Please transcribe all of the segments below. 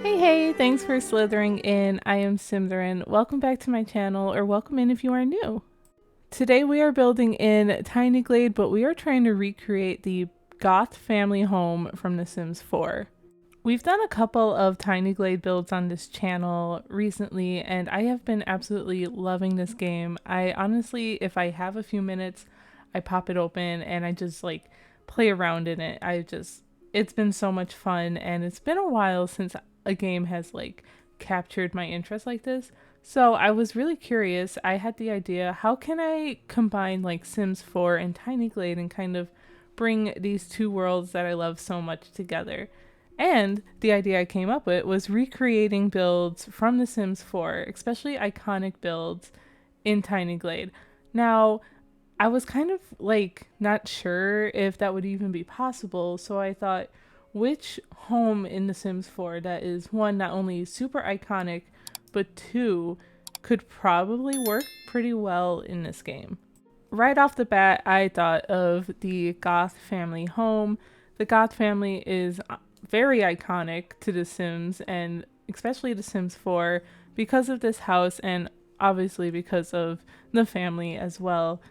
Hey, thanks for slithering in. I am Symtherin. Welcome back to my channel, or welcome in if you are new. Today we are building in Tiny Glade, but we are trying to recreate the Goth family home from The Sims 4. We've done a couple of Tiny Glade builds on this channel recently, and I have been absolutely loving this game. I honestly, if I have a few minutes, I pop it open and I just play around in it. It's been so much fun, and it's been a while since a game has captured my interest like this. So I was really curious. I had the idea, how can I combine Sims 4 and Tiny Glade and kind of bring these two worlds that I love so much together? And the idea I came up with was recreating builds from The Sims 4, especially iconic builds in Tiny Glade. Now, I was kind of not sure if that would even be possible, so I thought, which home in The Sims 4 that is one, not only super iconic, but two, could probably work pretty well in this game? Right off the bat, I thought of the Goth family home. The Goth family is very iconic to The Sims, and especially The Sims 4, because of this house and obviously because of the family as well.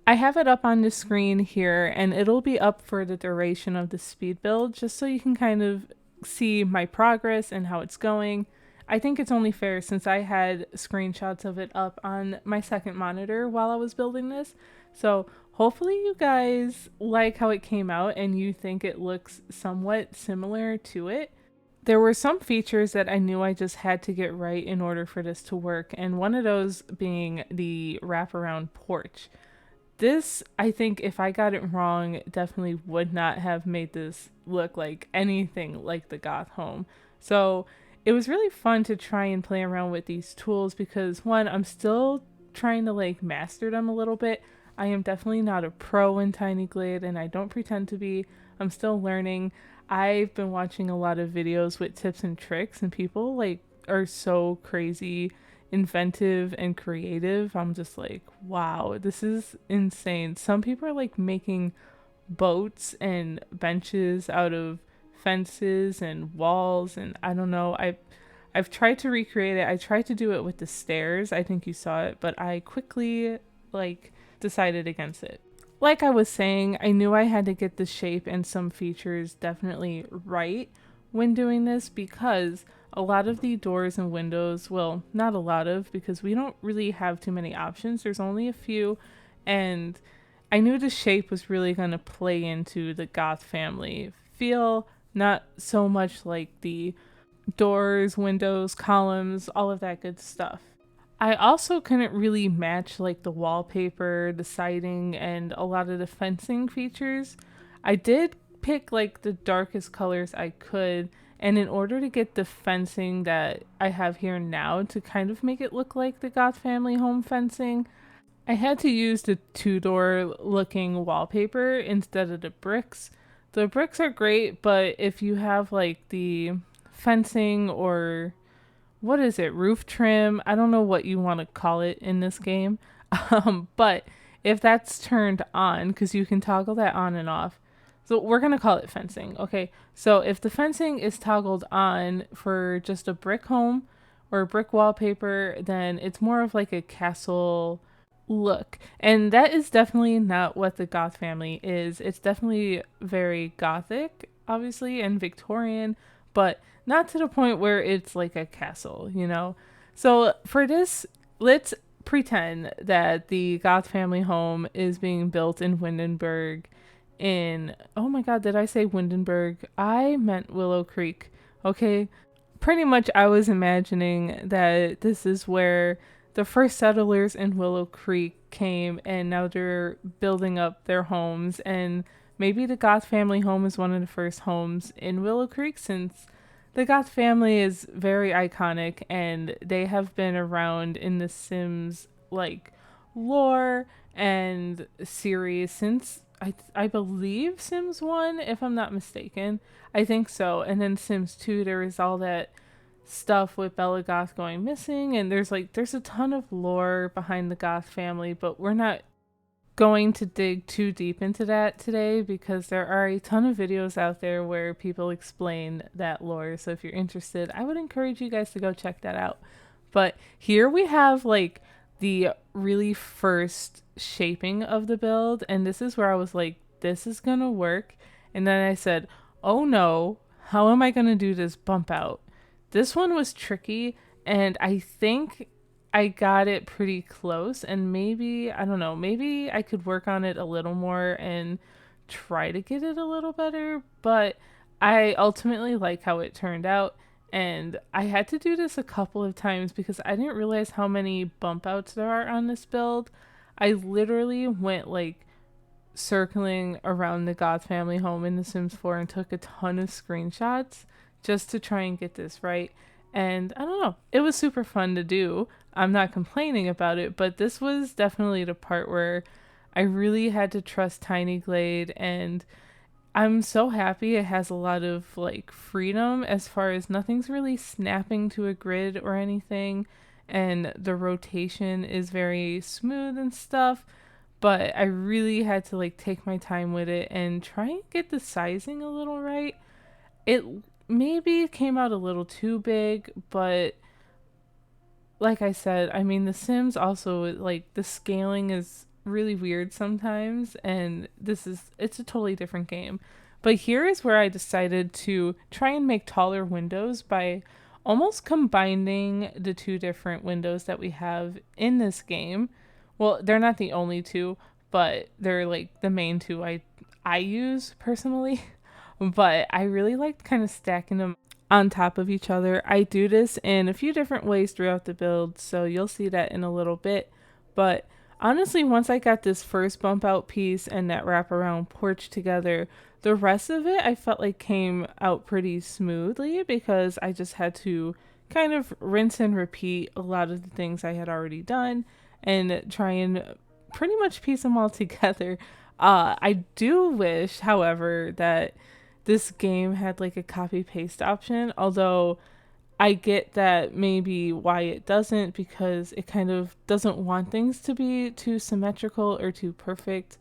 I have it up on the screen here, and it'll be up for the duration of the speed build, just so you can kind of see my progress and how it's going. I think it's only fair since I had screenshots of it up on my second monitor while I was building this. So hopefully you guys like how it came out and you think it looks somewhat similar to it. There were some features that I knew I just had to get right in order for this to work, and one of those being the wraparound porch. This, I think, if I got it wrong, definitely would not have made this look like anything like the Goth home. So it was really fun to try and play around with these tools because, one, I'm still trying to master them a little bit. I am definitely not a pro in Tiny Glade, and I don't pretend to be. I'm still learning. I've been watching a lot of videos with tips and tricks, and people are so crazy inventive and creative. I'm just like, wow, this is insane. Some people are making boats and benches out of fences and walls, and I don't know. I've tried to recreate it. I tried to do it with the stairs. I think you saw it, but I quickly decided against it. Like I was saying, I knew I had to get the shape and some features definitely right when doing this because a lot of the doors and windows, well, not a lot of, because we don't really have too many options. There's only a few, and I knew the shape was really going to play into the Goth family feel, not so much like the doors, windows, columns, all of that good stuff. I also couldn't really match the wallpaper, the siding, and a lot of the fencing features. I did pick the darkest colors I could, and in order to get the fencing that I have here now to kind of make it look like the Goth family home fencing, I had to use the two-door looking wallpaper instead of the bricks. The bricks are great, but if you have the fencing or what is it, roof trim? I don't know what you want to call it in this game. But if that's turned on, because you can toggle that on and off. So we're going to call it fencing. Okay. So if the fencing is toggled on for just a brick home or brick wallpaper, then it's more of a castle look. And that is definitely not what the Goth family is. It's definitely very gothic, obviously, and Victorian, but not to the point where it's like a castle, you know? So for this, let's pretend that the Goth family home is being built in Windenburg oh my god, did I say Windenburg? I meant Willow Creek. Okay. Pretty much I was imagining that this is where the first settlers in Willow Creek came, and now they're building up their homes, and maybe the Goth family home is one of the first homes in Willow Creek, since the Goth family is very iconic and they have been around in the Sims lore and series since I believe Sims 1, if I'm not mistaken. I think so. And then Sims 2, there is all that stuff with Bella Goth going missing, and there's a ton of lore behind the Goth family, but we're not going to dig too deep into that today because there are a ton of videos out there where people explain that lore. So if you're interested, I would encourage you guys to go check that out. But here we have like the really first shaping of the build, and this is where I was like, this is gonna work. And then I said, oh no, how am I gonna do this bump out? This one was tricky, and I think I got it pretty close, and maybe, I don't know, maybe I could work on it a little more and try to get it a little better, but I ultimately like how it turned out. And I had to do this a couple of times because I didn't realize how many bump outs there are on this build. I literally went like circling around the Goth family home in The Sims 4 and took a ton of screenshots just to try and get this right. And I don't know, it was super fun to do. I'm not complaining about it, but this was definitely the part where I really had to trust Tiny Glade, and I'm so happy it has a lot of like freedom as far as nothing's really snapping to a grid or anything, and the rotation is very smooth and stuff. But I really had to like take my time with it and try and get the sizing a little right. It maybe came out a little too big, but like I said, I mean, The Sims also, like, the scaling is really weird sometimes, and it's a totally different game. But here is where I decided to try and make taller windows by almost combining the two different windows that we have in this game. Well, they're not the only two, but they're like the main two I use personally. But I really like kind of stacking them on top of each other. I do this in a few different ways throughout the build, so you'll see that in a little bit. But honestly, once I got this first bump out piece and that wraparound porch together, the rest of it I felt like came out pretty smoothly because I just had to kind of rinse and repeat a lot of the things I had already done and try and pretty much piece them all together. I do wish, however, that this game had like a copy paste option, although I get that maybe why it doesn't, because it kind of doesn't want things to be too symmetrical or too perfect.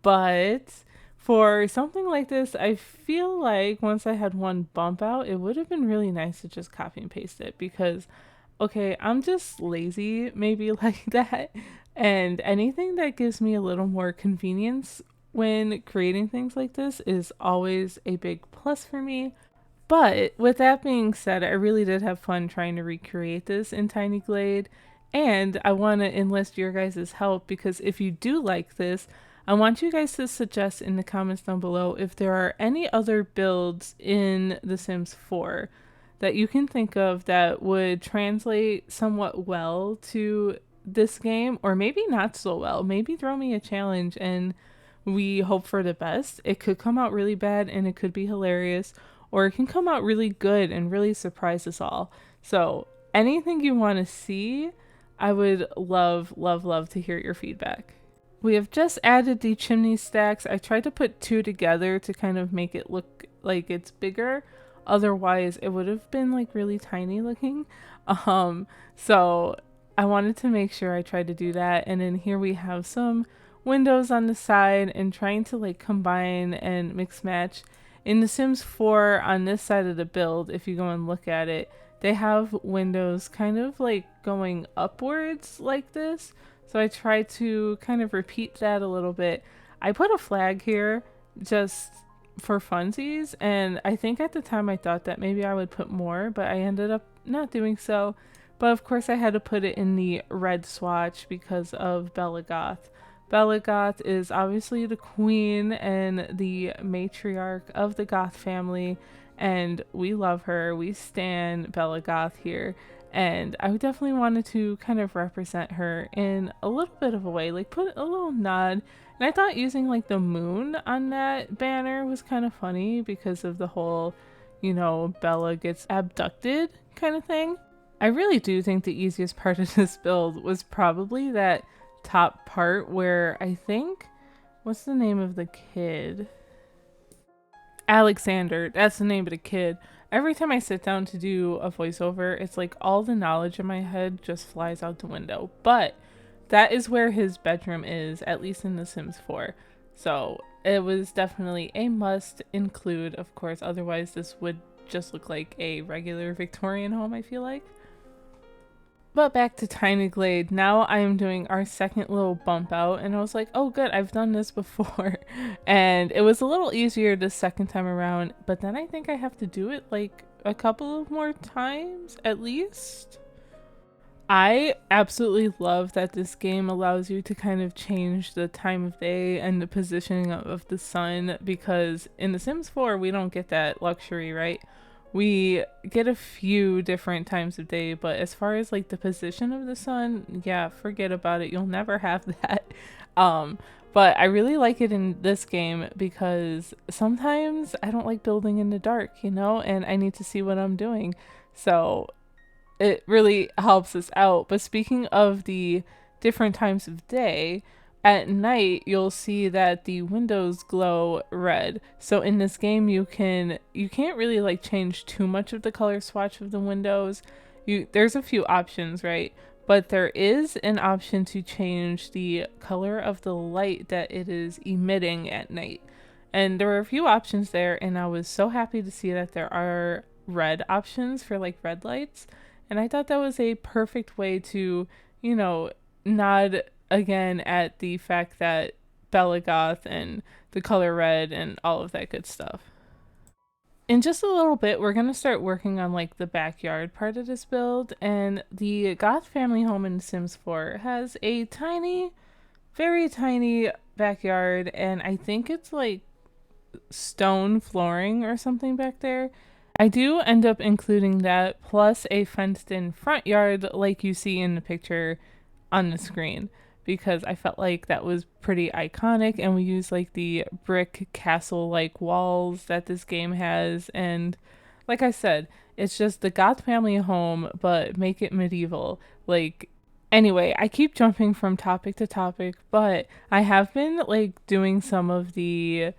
But for something like this, I feel like once I had one bump out, it would have been really nice to just copy and paste it because, okay, I'm just lazy, maybe like that. And anything that gives me a little more convenience when creating things like this is always a big plus for me. But with that being said, I really did have fun trying to recreate this in Tiny Glade, and I want to enlist your guys' help because if you do like this, I want you guys to suggest in the comments down below if there are any other builds in The Sims 4 that you can think of that would translate somewhat well to this game, or maybe not so well. Maybe throw me a challenge and we hope for the best. It could come out really bad and it could be hilarious, or it can come out really good and really surprise us all. So anything you want to see, I would love, love, love to hear your feedback. We have just added the chimney stacks. I tried to put two together to kind of make it look like it's bigger. Otherwise, it would have been like really tiny looking. So I wanted to make sure I tried to do that. And then here we have some windows on the side and trying to like combine and mix match. In The Sims 4, on this side of the build, if you go and look at it, they have windows kind of like going upwards like this. So I tried to kind of repeat that a little bit. I put a flag here just for funsies, and I think at the time I thought that maybe I would put more, but I ended up not doing so. But of course I had to put it in the red swatch because of Bella Goth. Bella Goth is obviously the queen and the matriarch of the Goth family, and we love her. We stan Bella Goth here, and I definitely wanted to kind of represent her in a little bit of a way, like put a little nod. And I thought using like the moon on that banner was kind of funny because of the whole, you know, Bella gets abducted kind of thing. I really do think the easiest part of this build was probably that top part where I think, what's the name of the kid? Alexander, that's the name of the kid. Every time I sit down to do a voiceover, it's like all the knowledge in my head just flies out the window. But that is where his bedroom is, at least in The Sims 4. So it was definitely a must include, of course, otherwise this would just look like a regular Victorian home, I feel like. But back to Tiny Glade, now I am doing our second little bump out, and I was like, oh good, I've done this before. And it was a little easier the second time around, but then I think I have to do it like a couple of more times at least. I absolutely love that this game allows you to kind of change the time of day and the positioning of the sun, because in The Sims 4 we don't get that luxury, right? We get a few different times of day, but as far as like the position of the sun, yeah, forget about it. You'll never have that. But I really like it in this game because sometimes I don't like building in the dark, you know, and I need to see what I'm doing. So it really helps us out. But speaking of the different times of day, at night you'll see that the windows glow red. So in this game you can't really like change too much of the color swatch of the windows. There's a few options, right? But there is an option to change the color of the light that it is emitting at night. And there were a few options there, and I was so happy to see that there are red options for like red lights. And I thought that was a perfect way to, you know, nod again at the fact that Bella Goth and the color red and all of that good stuff. In just a little bit, we're going to start working on like the backyard part of this build, and the Goth family home in Sims 4 has a tiny, very tiny backyard, and I think it's like stone flooring or something back there. I do end up including that plus a fenced in front yard like you see in the picture on the screen, because I felt like that was pretty iconic, and we use like the brick castle like walls that this game has, and like I said, it's just the Goth family home but make it medieval. Like, anyway, I keep jumping from topic to topic, but I have been like doing some of the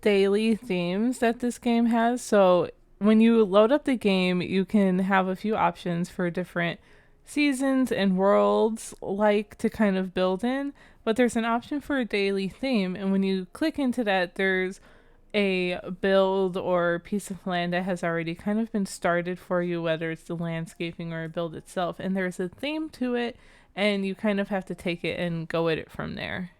daily themes that this game has. So when you load up the game, you can have a few options for different seasons and worlds like to kind of build in, but there's an option for a daily theme, and when you click into that, there's a build or piece of land that has already kind of been started for you, whether it's the landscaping or a build itself, and there's a theme to it, and you kind of have to take it and go at it from there.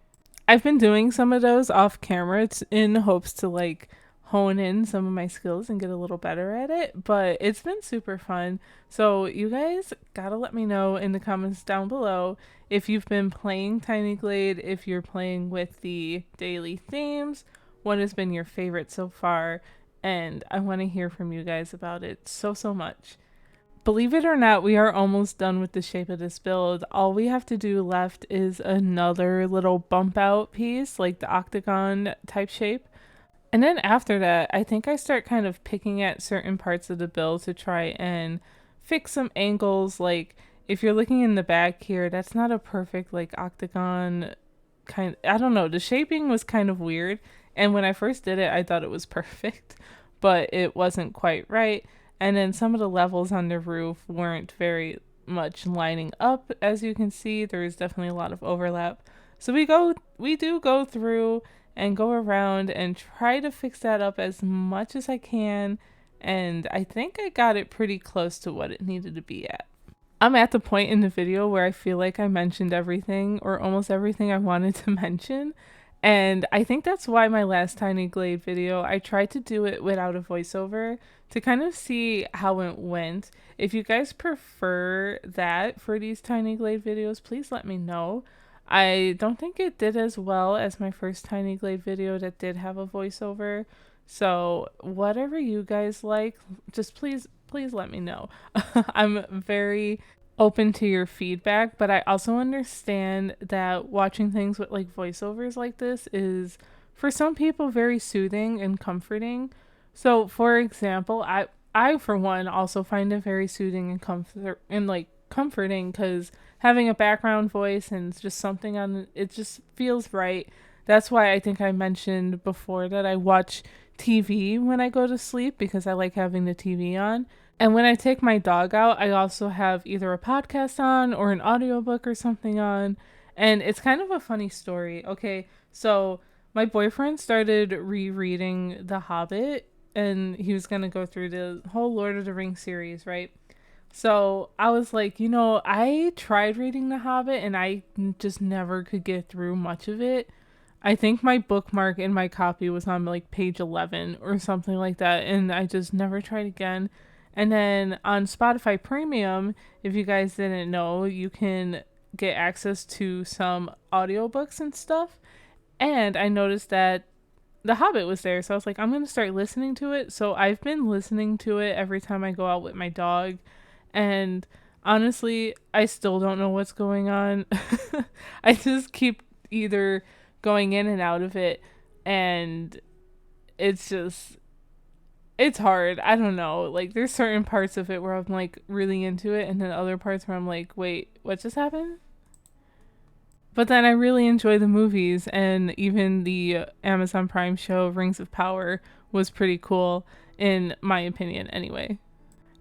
I've been doing some of those off camera in hopes to like hone in some of my skills and get a little better at it, but it's been super fun. So you guys gotta let me know in the comments down below if you've been playing Tiny Glade, if you're playing with the daily themes, what has been your favorite so far, and I want to hear from you guys about it so much. Believe it or not, we are almost done with the shape of this build. All we have to do left is another little bump out piece, like the octagon type shape. And then after that, I think I start kind of picking at certain parts of the build to try and fix some angles. Like if you're looking in the back here, that's not a perfect like octagon kind. I don't know. The shaping was kind of weird. And when I first did it, I thought it was perfect, but it wasn't quite right. And then some of the levels on the roof weren't very much lining up. As you can see, there is definitely a lot of overlap. So we do go through and go around and try to fix that up as much as I can. And I think I got it pretty close to what it needed to be at. I'm at the point in the video where I feel like I mentioned everything or almost everything I wanted to mention. And I think that's why my last Tiny Glade video, I tried to do it without a voiceover to kind of see how it went. If you guys prefer that for these Tiny Glade videos, please let me know. I don't think it did as well as my first Tiny Glade video that did have a voiceover. So whatever you guys like, just please let me know. I'm very open to your feedback, but I also understand that watching things with like voiceovers like this is for some people very soothing and comforting. So for example, I for one also find it very soothing and comforting, because having a background voice and just something on it just feels right. That's why I think I mentioned before that I watch TV when I go to sleep, because I like having the TV on. And when I take my dog out, I also have either a podcast on or an audiobook or something on. And it's kind of a funny story. Okay, so my boyfriend started rereading The Hobbit, and he was going to go through the whole Lord of the Rings series, right? So I was like, I tried reading The Hobbit and I just never could get through much of it. I think my bookmark in my copy was on like page 11 or something like that, and I just never tried again. And then on Spotify Premium, if you guys didn't know, you can get access to some audiobooks and stuff. And I noticed that The Hobbit was there, so I was like, I'm going to start listening to it. So I've been listening to it every time I go out with my dog. And honestly, I still don't know what's going on. I just keep either going in and out of it, and it's just it's hard. I don't know. Like there's certain parts of it where I'm like really into it, and then other parts where I'm like, wait, what just happened? But then I really enjoy the movies, and even the Amazon Prime show Rings of Power was pretty cool, in my opinion, anyway.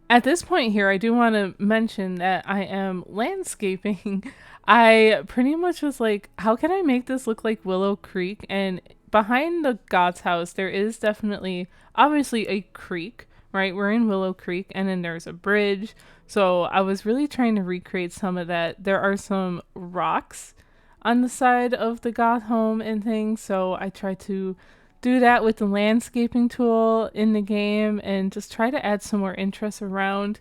At this point here, I do want to mention that I am landscaping. I pretty much was like, how can I make this look like Willow Creek? And behind the Goth's house, there is definitely, obviously, a creek, right? We're in Willow Creek, and then there's a bridge. So I was really trying to recreate some of that. There are some rocks on the side of the Goth home and things, so I tried to do that with the landscaping tool in the game and just try to add some more interest around.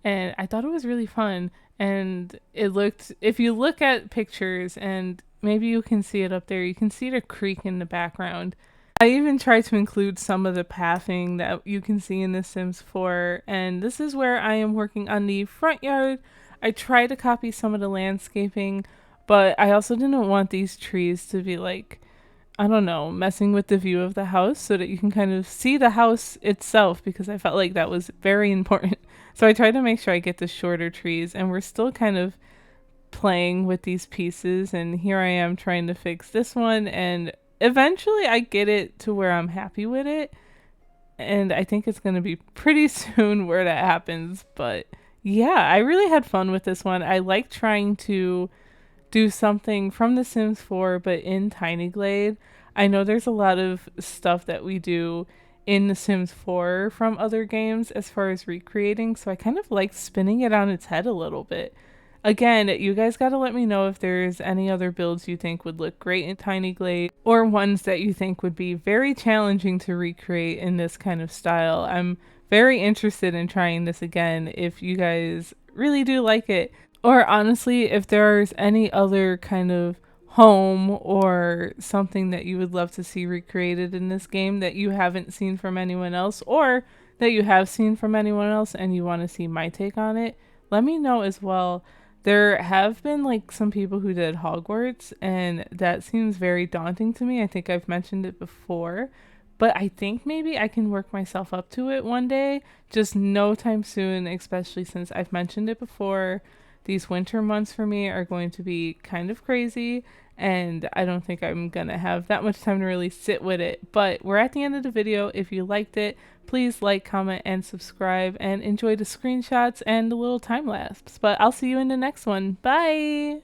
And I thought it was really fun. And it looked, if you look at pictures, and maybe you can see it up there, you can see the creek in the background. I even tried to include some of the pathing that you can see in The Sims 4. And this is where I am working on the front yard. I tried to copy some of the landscaping, but I also didn't want these trees to be like, I don't know, messing with the view of the house so that you can kind of see the house itself, because I felt like that was very important. So I tried to make sure I get the shorter trees, and we're still kind of playing with these pieces, and here I am trying to fix this one, and eventually I get it to where I'm happy with it, and I think it's going to be pretty soon where that happens. But yeah, I really had fun with this one. I like trying to do something from The Sims 4, but in Tiny Glade. I know there's a lot of stuff that we do in The Sims 4 from other games as far as recreating, so I kind of like spinning it on its head a little bit. Again, you guys gotta let me know if there's any other builds you think would look great in Tiny Glade, or ones that you think would be very challenging to recreate in this kind of style. I'm very interested in trying this again if you guys really do like it. Or honestly, if there's any other kind of home or something that you would love to see recreated in this game that you haven't seen from anyone else, or that you have seen from anyone else and you want to see my take on it, let me know as well. There have been like some people who did Hogwarts, and that seems very daunting to me. I think I've mentioned it before, but I think maybe I can work myself up to it one day, just no time soon, especially since I've mentioned it before. These winter months for me are going to be kind of crazy, and I don't think I'm gonna have that much time to really sit with it. But we're at the end of the video. If you liked it, please like, comment, and subscribe, and enjoy the screenshots and the little time lapse. But I'll see you in the next one. Bye!